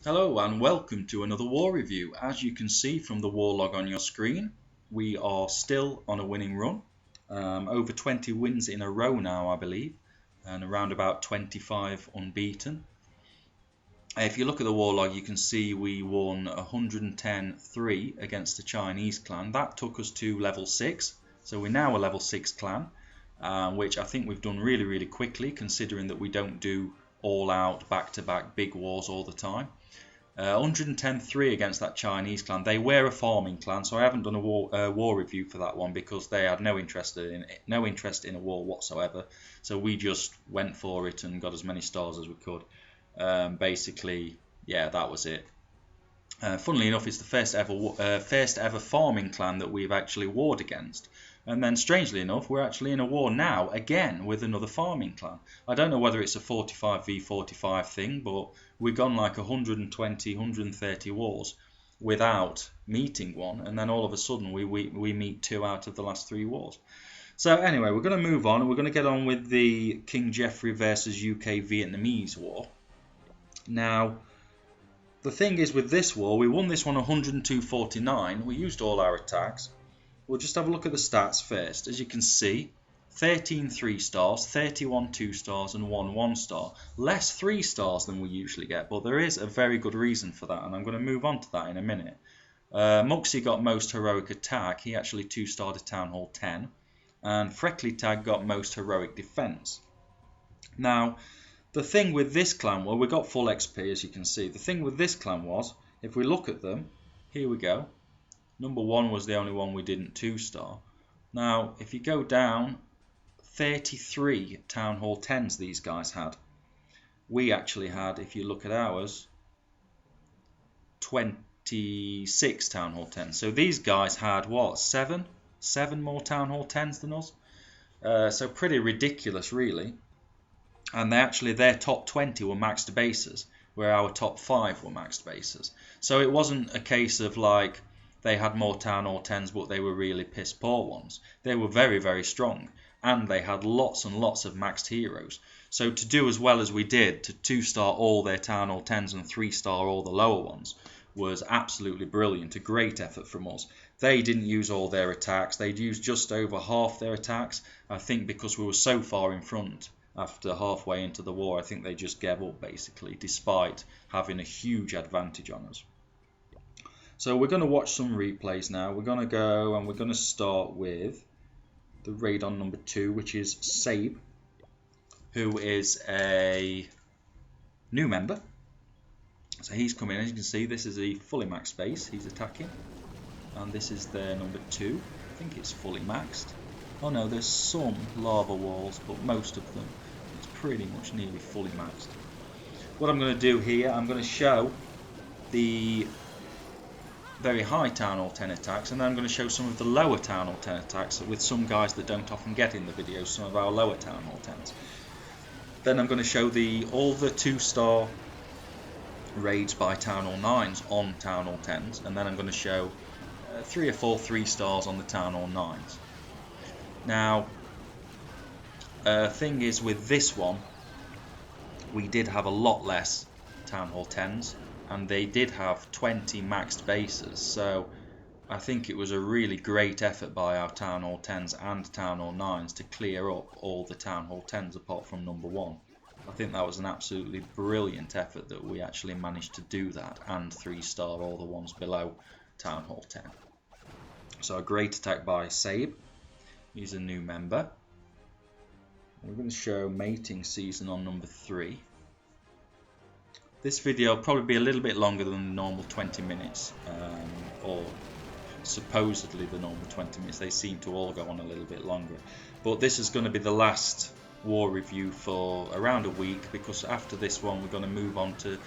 Hello and welcome to another war review. As you can see from the war log on your screen, we are still on a winning run. Over 20 wins in a row now, I believe, and around about 25 unbeaten. If you look at the war log, you can see we won 110-3 against the Chinese clan. That took us to level 6, so we're now a level 6 clan, which I think we've done really quickly, considering that we don't do all-out back-to-back big wars all the time. 110-3 against that Chinese clan. They were a farming clan, so I haven't done a war review for that one because they had no interest in a war whatsoever. So we just went for it and got as many stars as we could. Basically, yeah, that was it. Funnily enough, it's the first ever farming clan that we've actually warred against. And then, strangely enough, we're actually in a war now, again, with another farming clan. I don't know whether it's a 45 v 45 thing, but we've gone like 120, 130 wars without meeting one. And then all of a sudden, we meet 2 out of the last 3 wars. So anyway, we're going to move on, and we're going to get on with the King Geoffrey versus UK Vietnamese war. Now, the thing is with this war, we won this one 102-49. We used all our attacks. We'll just have a look at the stats first. As you can see, 13 3 stars, 31 2 stars and 1 1 star. Less 3 stars than we usually get, but there is a very good reason for that, and I'm going to move on to that in a minute. Muxie got most heroic attack. He actually 2-starred a Town Hall 10. And Freckly Tag got most heroic defense. Now, the thing with this clan, well, we got full XP, as you can see. The thing with this clan was, if we look at them, here we go. Number 1 was the only one we didn't 2-star. Now, if you go down, 33 Town Hall 10s these guys had. We actually had, if you look at ours, 26 Town Hall 10s. So these guys had, what, 7 more Town Hall 10s than us? So pretty ridiculous, really. And their top 20 were maxed bases, where our top 5 were maxed bases. So it wasn't a case of like, they had more Town Hall 10s, but they were really piss poor ones. They were very strong, and they had lots and lots of maxed heroes. So to do as well as we did, to 2-star all their Town Hall 10s and 3-star all the lower ones, was absolutely brilliant. A great effort from us. They didn't use all their attacks. They'd used just over half their attacks. I think because we were so far in front after halfway into the war, I think they just gave up basically, despite having a huge advantage on us. So we're going to watch some replays now. We're going to go and we're going to start with the raid on number 2, which is Sabe, who is a new member. So he's coming in. As you can see, this is a fully maxed base. He's attacking. And this is their number 2. I think it's fully maxed. Oh no, there's some lava walls, but most of them, it's pretty much nearly fully maxed. What I'm going to do here, I'm going to show the very high Town Hall 10 attacks, and then I'm going to show some of the lower Town Hall 10 attacks with some guys that don't often get in the videos, some of our lower Town Hall 10s. Then I'm going to show all the 2-star raids by Town Hall 9s on Town Hall 10s, and then I'm going to show 3 or 4 3-stars on the Town Hall 9s. Now, thing is with this one, we did have a lot less Town Hall 10s, and they did have 20 maxed bases, so I think it was a really great effort by our Town Hall 10s and Town Hall 9s to clear up all the Town Hall 10s apart from number 1. I think that was an absolutely brilliant effort that we actually managed to do that, and 3-star all the ones below Town Hall 10. So a great attack by Sabe. He's a new member. We're going to show mating season on number 3. This video will probably be a little bit longer than the normal 20 minutes, or supposedly the normal 20 minutes. They seem to all go on a little bit longer. But this is going to be the last war review for around a week, because after this one we're going to move on to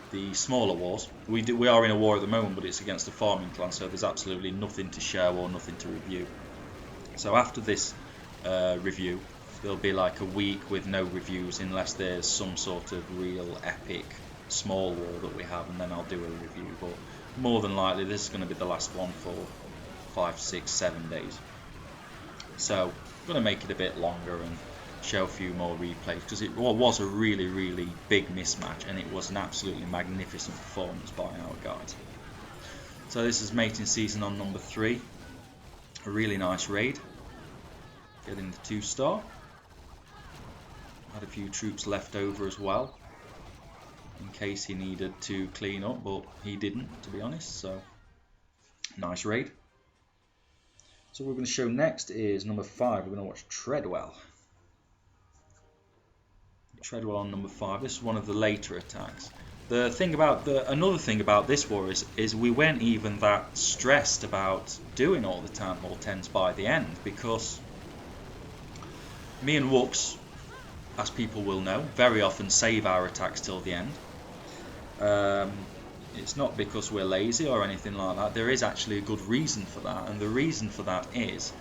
the smaller wars. We are in a war at the moment, but it's against a farming clan, so there's absolutely nothing to show or nothing to review. So after this review, there'll be like a week with no reviews unless there's some sort of real epic small war that we have, and then I'll do a review. But more than likely this is going to be the last one for 5, 6, 7 days. So I'm going to make it a bit longer and show a few more replays because it was a really big mismatch, and it was an absolutely magnificent performance by our guys. So this is mating season on number 3. A really nice raid. Getting the 2-star. Had a few troops left over as well, in case he needed to clean up, but he didn't, to be honest. So nice raid. So what we're going to show next is number 5. We're going to watch Treadwell. Treadwell on number 5. This is one of the later attacks. Another thing about this war is we weren't even that stressed about doing all the Town Hall 10s by the end, because me and Wux, as people will know, very often save our attacks till the end. It's not because we're lazy or anything like that. There is actually a good reason for that, and the reason for that is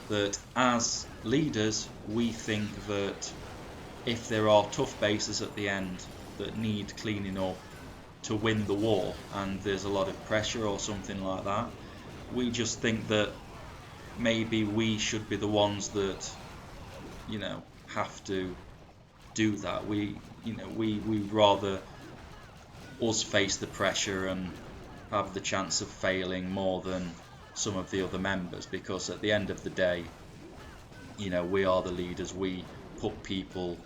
that as leaders we think that if there are tough bases at the end that need cleaning up to win the war, and there's a lot of pressure or something like that, we just think that maybe we should be the ones that, you know, have to do that. We'd rather us face the pressure and have the chance of failing more than some of the other members, because at the end of the day, you know, we are the leaders. We put people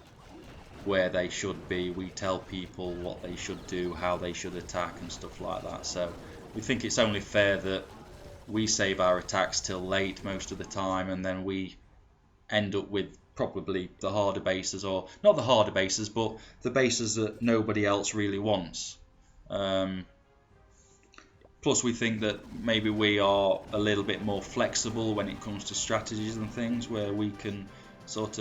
where they should be. We tell people what they should do, how they should attack and stuff like that. So we think it's only fair that we save our attacks till late most of the time, and then we end up with probably the harder bases, or not the harder bases, but the bases that nobody else really wants. Plus we think that maybe we are a little bit more flexible when it comes to strategies and things, where we can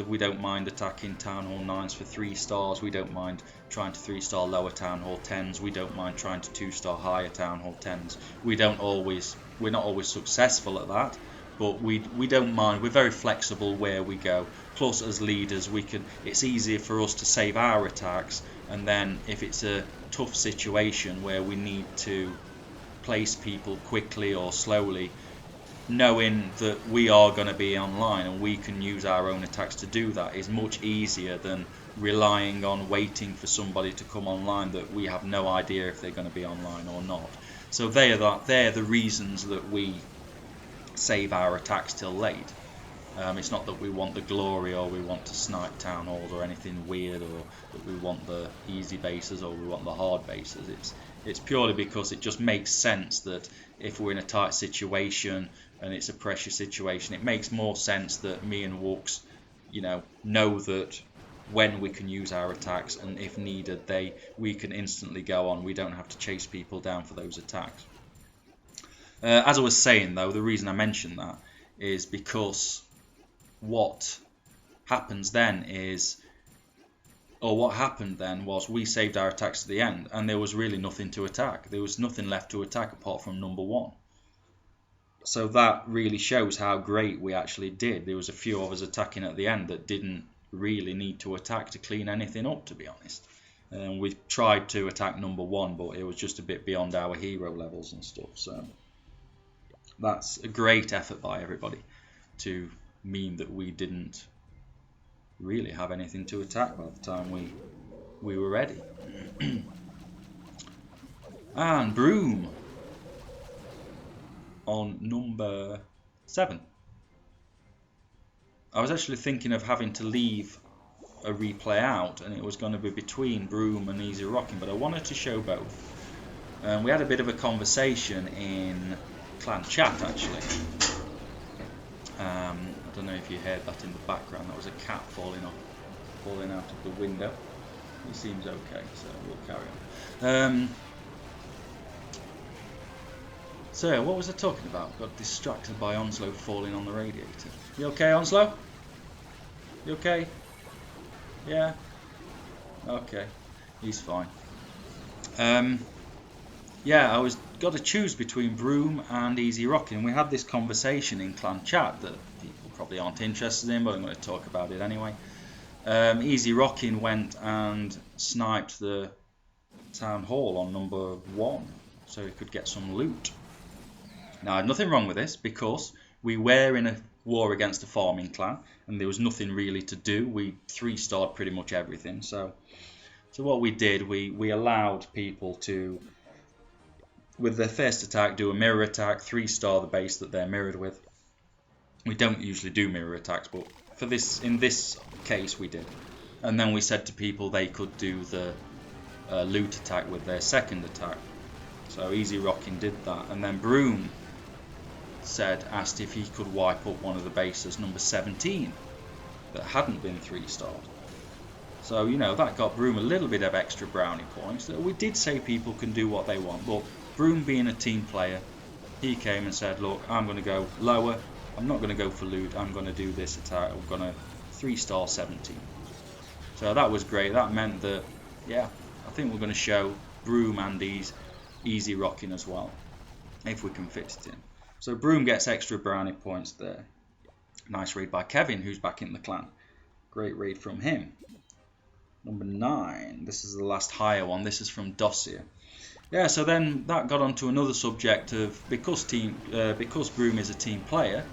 we don't mind attacking Town Hall 9s for 3 stars, we don't mind trying to 3-star lower Town Hall 10s, we don't mind trying to 2-star higher Town Hall 10s. We're not always successful at that, but we don't mind. We're very flexible where we go. Plus as leaders it's easier for us to save our attacks, and then if it's a tough situation where we need to place people quickly or slowly, knowing that we are going to be online and we can use our own attacks to do that is much easier than relying on waiting for somebody to come online that we have no idea if they're going to be online or not. So they're the reasons that we save our attacks till late. It's not that we want the glory or we want to snipe town halls or anything weird, or that we want the easy bases or we want the hard bases. It's purely because it just makes sense that if we're in a tight situation and it's a pressure situation, it makes more sense that me and Wux, know that when we can use our attacks, and if needed, we can instantly go on. We don't have to chase people down for those attacks. As I was saying, though, the reason I mentioned that is because what happened then was we saved our attacks to the end, and there was really nothing to attack. There was nothing left to attack apart from number 1. So that really shows how great we actually did. There was a few of us attacking at the end that didn't really need to attack to clean anything up, to be honest. We tried to attack number 1, but it was just a bit beyond our hero levels and stuff. So that's a great effort by everybody to mean that we didn't really have anything to attack by the time we were ready. And Broom on number 7. I was actually thinking of having to leave a replay out, and it was going to be between Broom and Easy Rocking, but I wanted to show both. We had a bit of a conversation in clan chat, actually. I don't know if you heard that in the background. That was a cat falling out of the window. He seems okay, so we'll carry on. So what was I talking about? Got distracted by Onslow falling on the radiator. You okay, Onslow? You okay? Yeah? Okay. He's fine. Yeah, I got to choose between Broom and Easy Rocking. We had this conversation in clan chat that people probably aren't interested in, but I'm going to talk about it anyway. Easy Rocking went and sniped the town hall on number 1 so he could get some loot. Now, nothing wrong with this, because we were in a war against a farming clan, and there was nothing really to do. We 3-starred pretty much everything. So what we did, we allowed people to, with their first attack, do a mirror attack, 3-star the base that they're mirrored with. We don't usually do mirror attacks, but for this, in this case, we did. And then we said to people they could do the loot attack with their second attack. So Easy Rocking did that, and then Broom asked if he could wipe up one of the bases, number 17, that hadn't been 3-starred. So, you know, that got Broom a little bit of extra brownie points. We did say people can do what they want, but Broom, being a team player, he came and said, look, I'm going to go lower, I'm not going to go for loot, I'm going to do this attack, I'm going to 3-star 17. So that was great. That meant that, yeah, I think we're going to show Broom and Easy Rocking as well, if we can fit it in. So Broom gets extra brownie points there. Nice raid by Kevin, who's back in the clan. Great raid from him. Number 9. This is the last higher one. This is from Dossier. Yeah, so then that got onto another subject of, because Broom is a team player,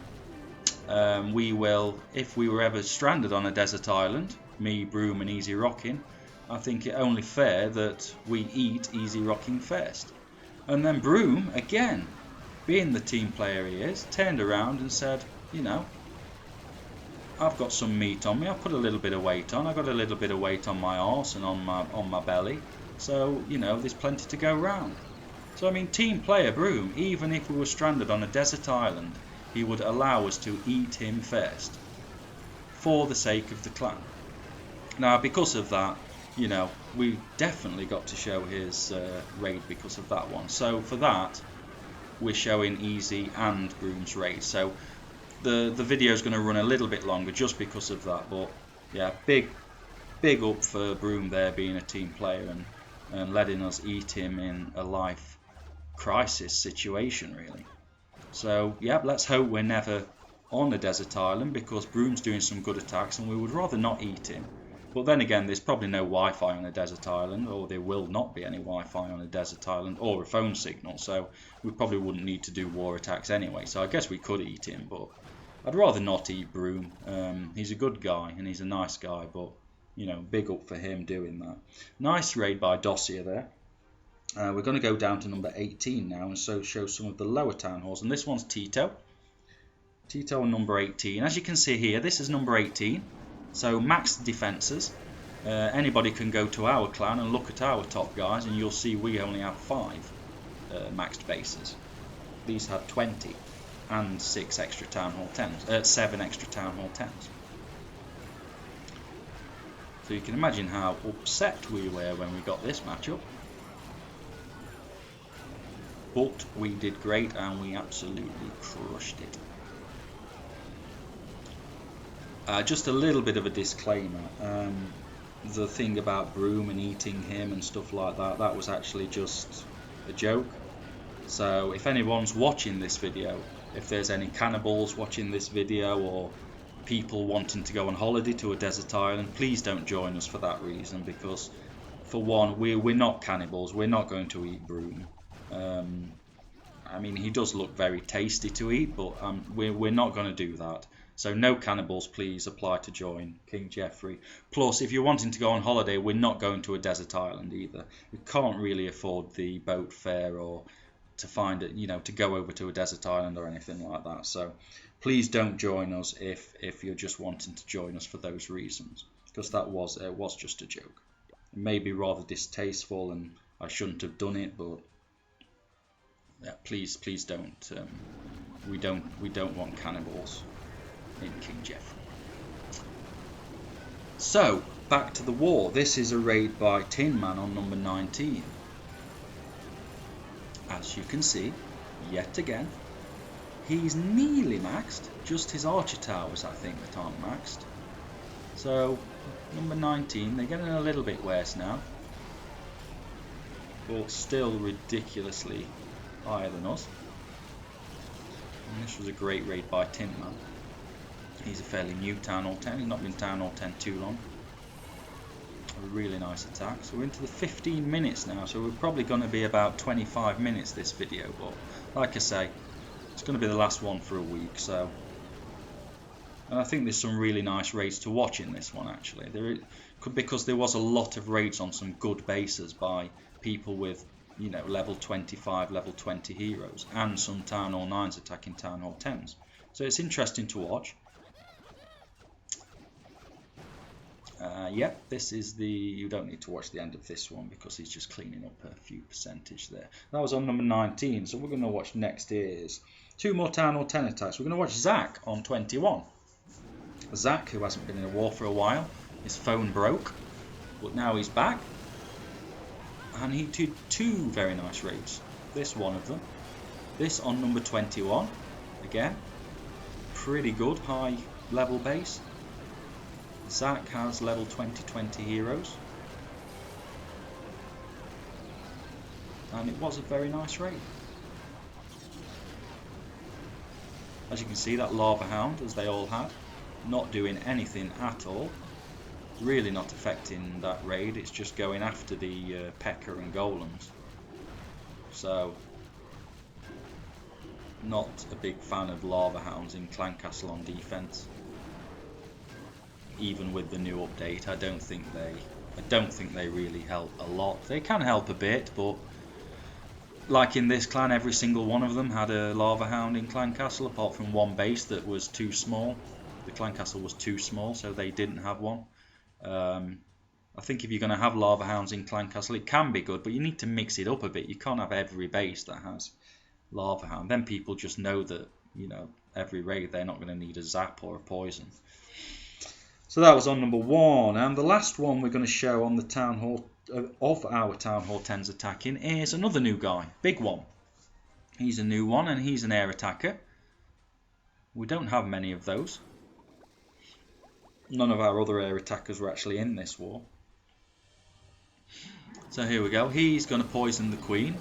we will, if we were ever stranded on a desert island, me, Broom and Easy Rocking, I think it only fair that we eat Easy Rocking first. And then Broom, again, being the team player he is, turned around and said, you know, I've got some meat on me, I've put a little bit of weight on, I've got a little bit of weight on my arse and on my belly, so, you know, there's plenty to go round. So, I mean, team player Broom, even if we were stranded on a desert island, he would allow us to eat him first, for the sake of the clan. Now, because of that, you know, we definitely got to show his raid because of that one. So for that, we're showing Easy and Broom's raid. So the video is going to run a little bit longer just because of that. But yeah, big up for Broom there, being a team player and letting us eat him in a life crisis situation, really. So yeah, let's hope we're never on a desert island, because Broom's doing some good attacks and we would rather not eat him. But then again, there's probably no Wi-Fi on a desert island, or there will not be any Wi-Fi on a desert island, or a phone signal, so we probably wouldn't need to do war attacks anyway. So I guess we could eat him, but I'd rather not eat Broom. He's a good guy and he's a nice guy, but you know, big up for him doing that. Nice raid by Dossier there. We're going to go down to number 18 now and so show some of the lower town halls, and this one's Tito on number 18. As you can see here, this is number 18. So maxed defences. Anybody can go to our clan and look at our top guys, and you'll see we only have 5 maxed bases. These had 20 and 6 extra town hall 10s, 7 extra town hall 10s. So you can imagine how upset we were when we got this matchup. But we did great and we absolutely crushed it. Just a little bit of a disclaimer. The thing about Broom and eating him and stuff like that, that was actually just a joke. So if anyone's watching this video, if there's any cannibals watching this video or people wanting to go on holiday to a desert island, please don't join us for that reason, because for one, we're not cannibals, we're not going to eat Broom. I mean, he does look very tasty to eat, but we're not going to do that. So no cannibals, please apply to join King Jeffrey. Plus, if you're wanting to go on holiday, we're not going to a desert island either. We can't really afford the boat fare or to find it, you know, to go over to a desert island or anything like that. So please don't join us if you're just wanting to join us for those reasons, because that was just a joke. It may be rather distasteful and I shouldn't have done it, but yeah, please don't. We don't want cannibals in King Jeffrey. So back to the war. This is a raid by Tin Man on number 19. As you can see, yet again, he's nearly maxed. Just his archer towers, I think, that aren't maxed. So number 19, they're getting a little bit worse now, but still ridiculously higher than us. And this was a great raid by Tin Man. He's a fairly new Town Hall 10, he's not been Town Hall 10 too long. A really nice attack. So we're into the 15 minutes now, so we're probably going to be about 25 minutes this video, but like I say, it's going to be the last one for a week, so And I think there's some really nice raids to watch in this one actually. Because there was a lot of raids on some good bases by people with, you know, level 25, level 20 heroes, and some Town Hall 9s attacking Town Hall 10s. So it's interesting to watch. Yep, this is the... You don't need to watch the end of this one because he's just cleaning up a few percentage there. That was on number 19, so we're going to watch next is 2 more Town Hall 10 attacks. We're going to watch Zach on 21. Zach, who hasn't been in a war for a while, his phone broke, but now he's back. And he did 2 very nice raids. This one of them. This on number 21. Again, pretty good high level base. Zach has level 20 heroes. And it was a very nice raid. As you can see, that Lava Hound, as they all had, not doing anything at all. Really not affecting that raid. It's just going after the P.E.K.K.A. and Golems. So, not a big fan of Lava Hounds in Clan Castle on defense. Even with the new update, I don't think they really help a lot. They can help a bit, but like in this clan, every single one of them had a Lava Hound in Clan Castle, apart from one base that was too small. The Clan Castle was too small, so they didn't have one. I think if you're going to have Lava Hounds in Clan Castle, it can be good, but you need to mix it up a bit. You can't have every base that has Lava Hound. Then people just know that, you know, every raid they're not going to need a zap or a poison. So that was on number 1, and the last one we're going to show on the Town Hall of our Town Hall 10s attacking is another new guy, big one. He's a new one, and he's an air attacker. We don't have many of those. None of our other air attackers were actually in this war. So here we go. He's going to poison the Queen.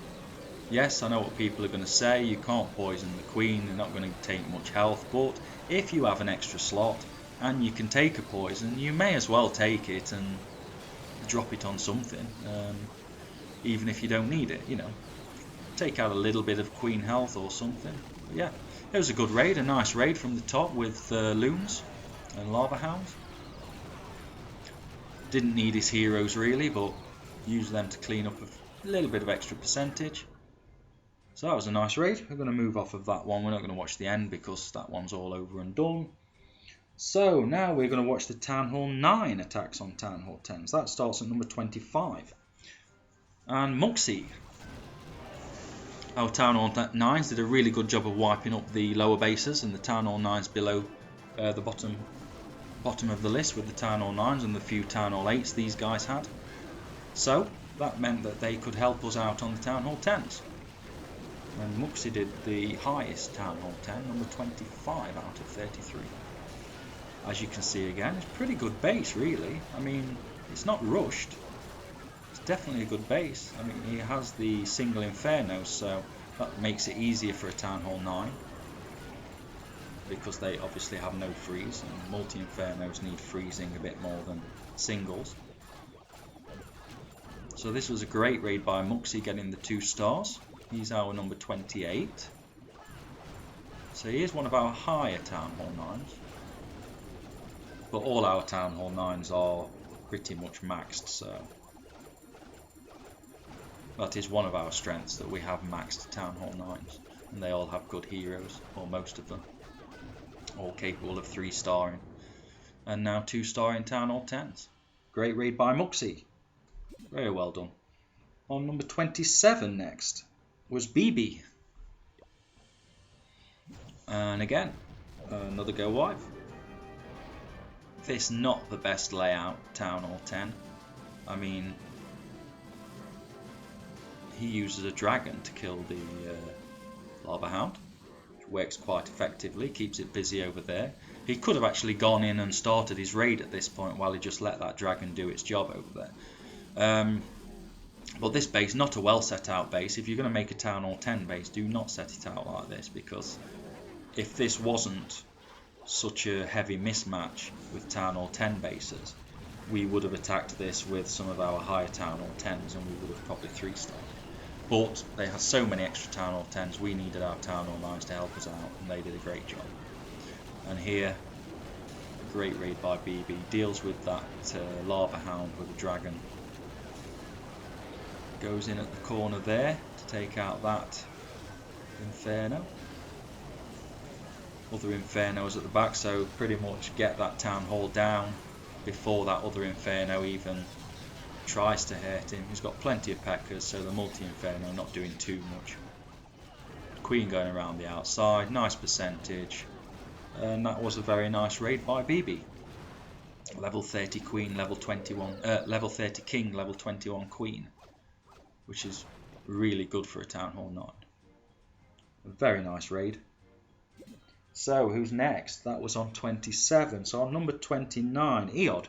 Yes, I know what people are going to say. You can't poison the Queen. They're not going to take much health. But if you have an extra slot and you can take a poison, you may as well take it and drop it on something. Even if you don't need it, you know. Take out a little bit of Queen health or something. But yeah, it was a good raid. A nice raid from the top with loons and Lava Hounds. Didn't need his heroes really, but used them to clean up a little bit of extra percentage. So that was a nice raid. We're going to move off of that one. We're not going to watch the end because that one's all over and done. So now we're going to watch the Town Hall 9 attacks on Town Hall 10s. That starts at number 25. And Muxie. Our Town Hall 9s did a really good job of wiping up the lower bases, and the Town Hall 9s below the bottom of the list with the Town Hall 9s and the few Town Hall 8s these guys had. So that meant that they could help us out on the Town Hall 10s. And Muxie did the highest Town Hall 10, number 25 out of 33. As you can see again, it's a pretty good base really. I mean, it's not rushed. It's definitely a good base. I mean, he has the single Inferno, so that makes it easier for a Town Hall 9. Because they obviously have no freeze, and multi-Infernos need freezing a bit more than singles. So this was a great raid by Muxie, getting the 2 stars. He's our number 28. So he is one of our higher Town Hall 9s. But all our Town Hall 9s are pretty much maxed, so that is one of our strengths, that we have maxed Town Hall 9s. And they all have good heroes, or most of them. All capable of 3-starring. And now 2-starring Town Hall 10s. Great raid by Muxie. Very well done. On number 27 next was BB. And again, another go wipe. This not the best layout, Town Hall 10. I mean, he uses a dragon to kill the Lava Hound, which works quite effectively, keeps it busy over there. He could have actually gone in and started his raid at this point while he just let that dragon do its job over there. But this base, not a well set out base. If you're going to make a Town Hall 10 base, do not set it out like this, because if this wasn't such a heavy mismatch with Town Hall 10 bases, we would have attacked this with some of our higher Town Hall 10s and we would have probably 3-starred. But they had so many extra Town Hall 10s, we needed our Town Hall 9s to help us out, and they did a great job. And here Great raid by BB. Deals with that lava hound with a dragon. Goes in at the corner there to take out that Inferno. Other Infernos at the back, so pretty much get that Town Hall down before that other Inferno even tries to hurt him. He's got plenty of Peckers, so the multi-Inferno not doing too much. Queen going around the outside, nice percentage. And that was a very nice raid by BB. Level 30 Queen, level 21, level 30 King, level 21 Queen, which is really good for a Town Hall 9. A very nice raid. So who's next? That was on 27. So on number 29, Eod.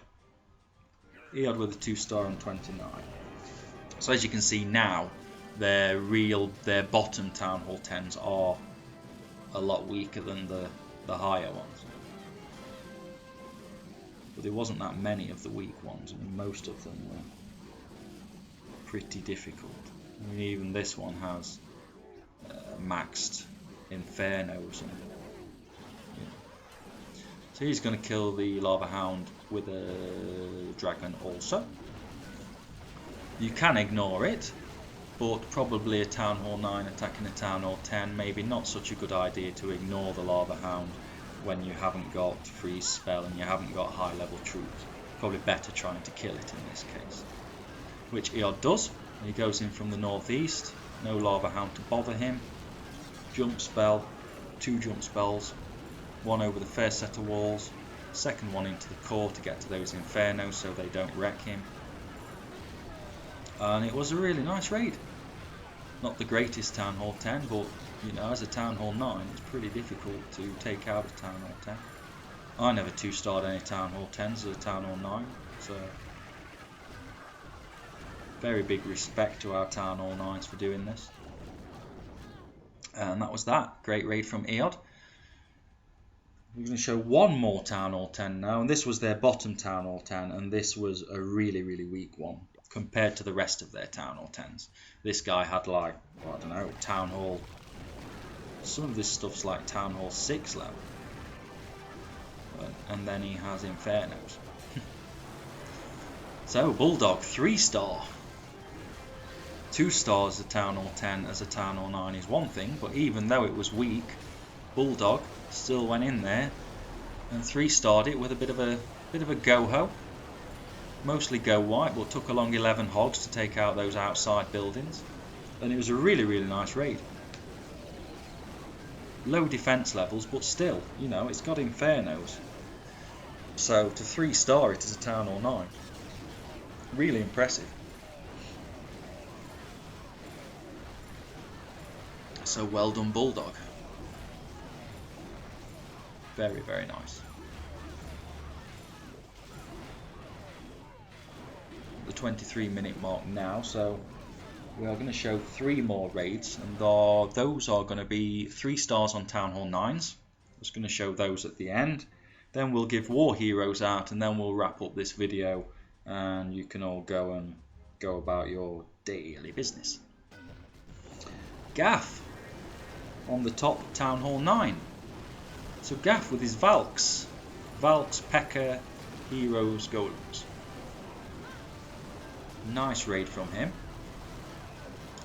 Eod with a 2-star on 29. So as you can see now, their bottom Town Hall 10s are a lot weaker than the higher ones. But there wasn't that many of the weak ones. I mean, most of them were pretty difficult. I mean, even this one has maxed Infernos. And, you know. So he's going to kill the Lava Hound with a dragon also. You can ignore it, but probably a Town Hall 9 attacking a Town Hall 10, maybe not such a good idea to ignore the Lava Hound when you haven't got Freeze Spell and you haven't got high level troops. Probably better trying to kill it in this case. Which Eod does. He goes in from the northeast, no Lava Hound to bother him. Jump spell, 2 jump spells, one over the first set of walls, second one into the core to get to those Infernos so they don't wreck him. And it was a really nice raid. Not the greatest Town Hall 10, but you know, as a Town Hall 9, it's pretty difficult to take out a Town Hall 10. I never 2-starred any Town Hall 10s as a Town Hall 9, so very big respect to our Town Hall 9s for doing this. And that was that. Great raid from Eod. We're going to show one more Town Hall 10 now, and this was their bottom Town Hall 10, and this was a really, really weak one compared to the rest of their Town Hall 10s. This guy had like, well, I don't know, Town Hall, some of this stuff's like Town Hall 6 level. And then he has Infernos. So, Bulldog, 3-star. 2 stars as a Town Hall 10 as a Town Hall 9 is one thing, but even though it was weak, Bulldog still went in there and 3-starred it with a bit of a go-ho. Mostly go white, but took along 11 hogs to take out those outside buildings. And it was a really, really nice raid. Low defense levels, but still, you know, it's got Infernos. So to 3-star it as a Town Hall 9, really impressive. So well done, Bulldog. Very, very nice. The 23-minute mark now, so we are going to show 3 more raids, and those are going to be 3 stars on Town Hall 9s. I'm just going to show those at the end. Then we'll give War Heroes out, and then we'll wrap up this video, and you can all go about your daily business. Gaff on the top, Town Hall 9. So Gaff with his Valks, P.E.K.K.A, Heroes, Golems. Nice raid from him.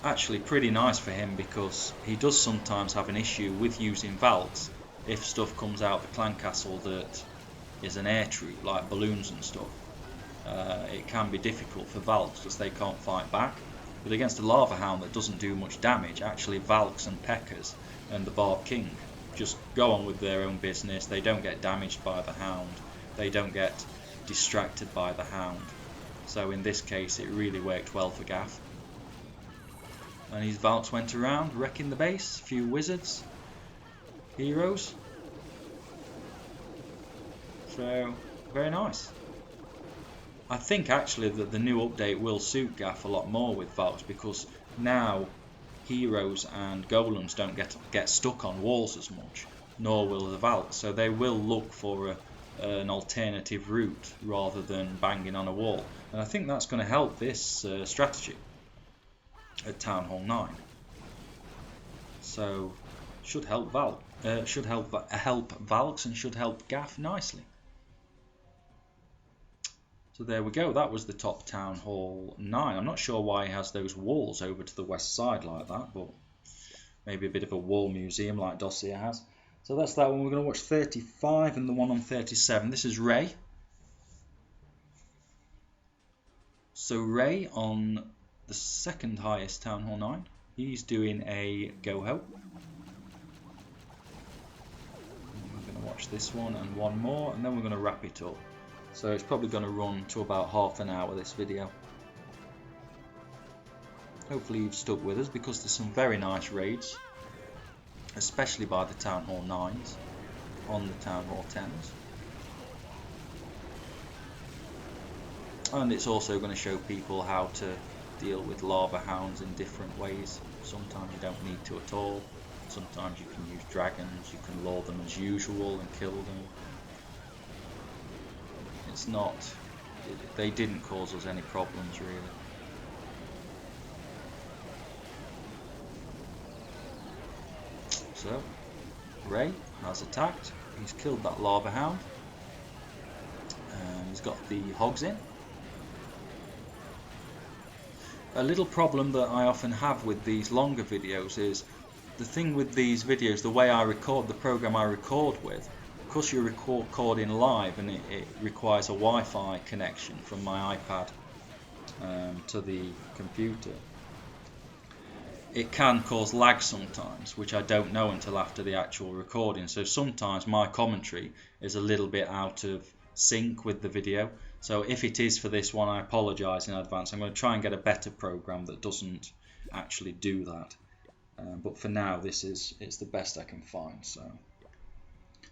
Actually pretty nice for him because he does sometimes have an issue with using Valks if stuff comes out of the clan castle that is an air troop, like balloons and stuff. It can be difficult for Valks because they can't fight back. But against a Lava Hound that doesn't do much damage, actually Valks and P.E.K.K.A s and the Barb King just go on with their own business. They don't get damaged by the Hound. They don't get distracted by the Hound. So in this case it really worked well for Gaff. And his Valks went around wrecking the base. A few wizards, heroes. So very nice. I think actually that the new update will suit Gaff a lot more with Valks, because now heroes and golems don't get stuck on walls as much, nor will the Valks. So they will look for an alternative route rather than banging on a wall. And I think that's going to help this strategy at Town Hall 9. So should help Valks and should help Gaff nicely. So there we go, that was the top Town Hall 9. I'm not sure why he has those walls over to the west side like that, but maybe a bit of a wall museum like Dossier has. So that's that one. We're going to watch 35 and the one on 37. This is Ray. So Ray on the second highest Town Hall 9. He's doing a go-ho. We're going to watch this one and one more, and then we're going to wrap it up. So it's probably going to run to about half an hour, this video. Hopefully you've stuck with us, because there's some very nice raids, especially by the Town Hall 9s on the Town Hall 10s. And it's also going to show people how to deal with lava hounds in different ways. Sometimes you don't need to at all. Sometimes you can use dragons, you can lure them as usual and kill them. It's not, they didn't cause us any problems really. So, Ray has attacked, he's killed that lava hound, and he's got the hogs in. A little problem that I often have with these longer videos is, the thing with these videos, the way I record, the program I record with, because you're recording live and it requires a Wi-Fi connection from my iPad to the computer, it can cause lag sometimes, which I don't know until after the actual recording. So sometimes my commentary is a little bit out of sync with the video. So if it is for this one, I apologise in advance. I'm going to try and get a better program that doesn't actually do that. But for now, it's the best I can find. So,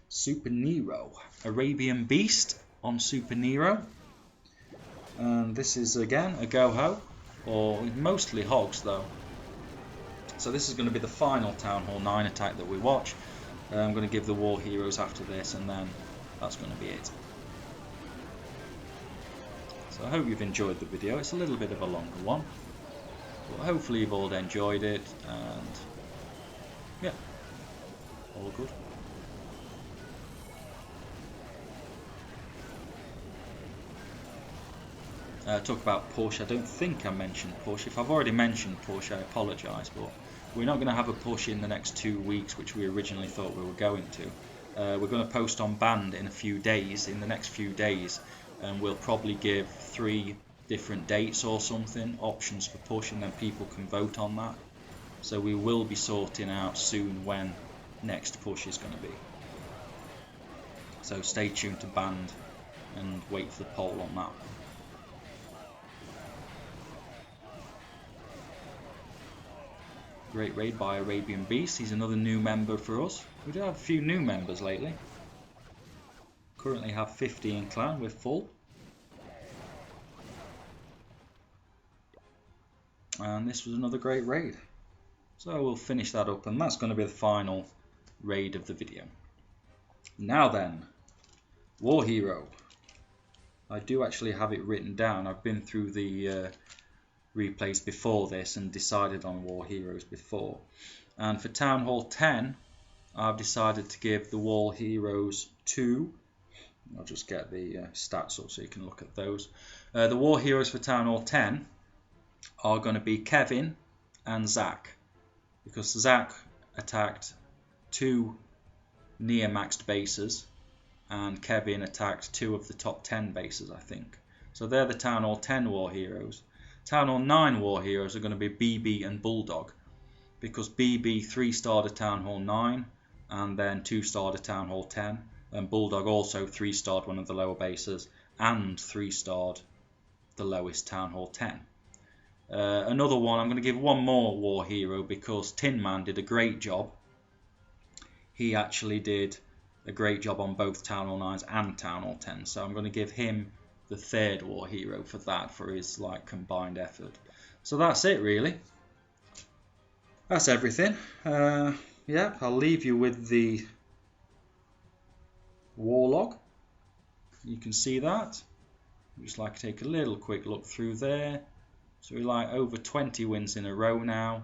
Super Nero, Arabian Beast on Super Nero, and this is again a go-ho, or mostly hogs though. So this is going to be the final Town Hall 9 attack that we watch. I'm going to give the War Heroes after this, and then that's going to be it. So I hope you've enjoyed the video. It's a little bit of a longer one, but hopefully you've all enjoyed it, and yeah, all good. Talk about push. I don't think I mentioned push. If I've already mentioned push, I apologise, but we're not going to have a push in the next 2 weeks, which we originally thought we were going to. We're going to post on Band in a few days, in the next few days, and we'll probably give 3 different dates or something, options for push, and then people can vote on that. So we will be sorting out soon when next push is going to be. So stay tuned to Band and wait for the poll on that. Great raid by Arabian Beast. He's another new member for us. We do have a few new members lately. Currently have 50 in clan. We're full. And this was another great raid. So we'll finish that up, and that's going to be the final raid of the video. Now then, War Hero. I do actually have it written down. I've been through the replays before this and decided on War Heroes before. And for Town Hall 10, I've decided to give the War Heroes 2. I'll just get the stats up so you can look at those. The War Heroes for Town Hall 10 are going to be Kevin and Zach, because Zach attacked 2 near maxed bases and Kevin attacked 2 of the top 10 bases, I think. So they're the Town Hall 10 War Heroes. Town Hall 9 War Heroes are going to be BB and Bulldog, because BB 3-starred a Town Hall 9 and then 2-starred a Town Hall 10, and Bulldog also 3-starred one of the lower bases and 3-starred the lowest Town Hall 10. Another one, I'm going to give one more War Hero because Tin Man did a great job. He actually did a great job on both Town Hall 9s and Town Hall 10s, so I'm going to give him the 3rd War Hero for that, for his combined effort. So that's it really. That's everything. Yeah, I'll leave you with the war log. You can see that. Just like take a little quick look through there. So we're over 20 wins in a row now.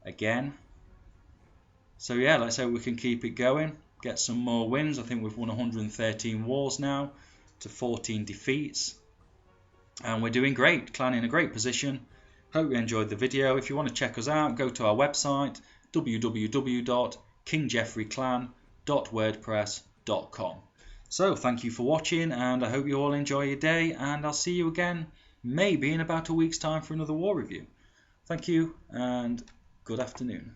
Again. So yeah, let's hope we can keep it going. Get some more wins. I think we've won 113 wars now. to 14 defeats, and we're doing great, clan in a great position. Hope you enjoyed the video. If you want to check us out, go to our website www.kingjeffreyclan.wordpress.com. So thank you for watching, and I hope you all enjoy your day, and I'll see you again maybe in about a week's time for another war review. Thank you and good afternoon.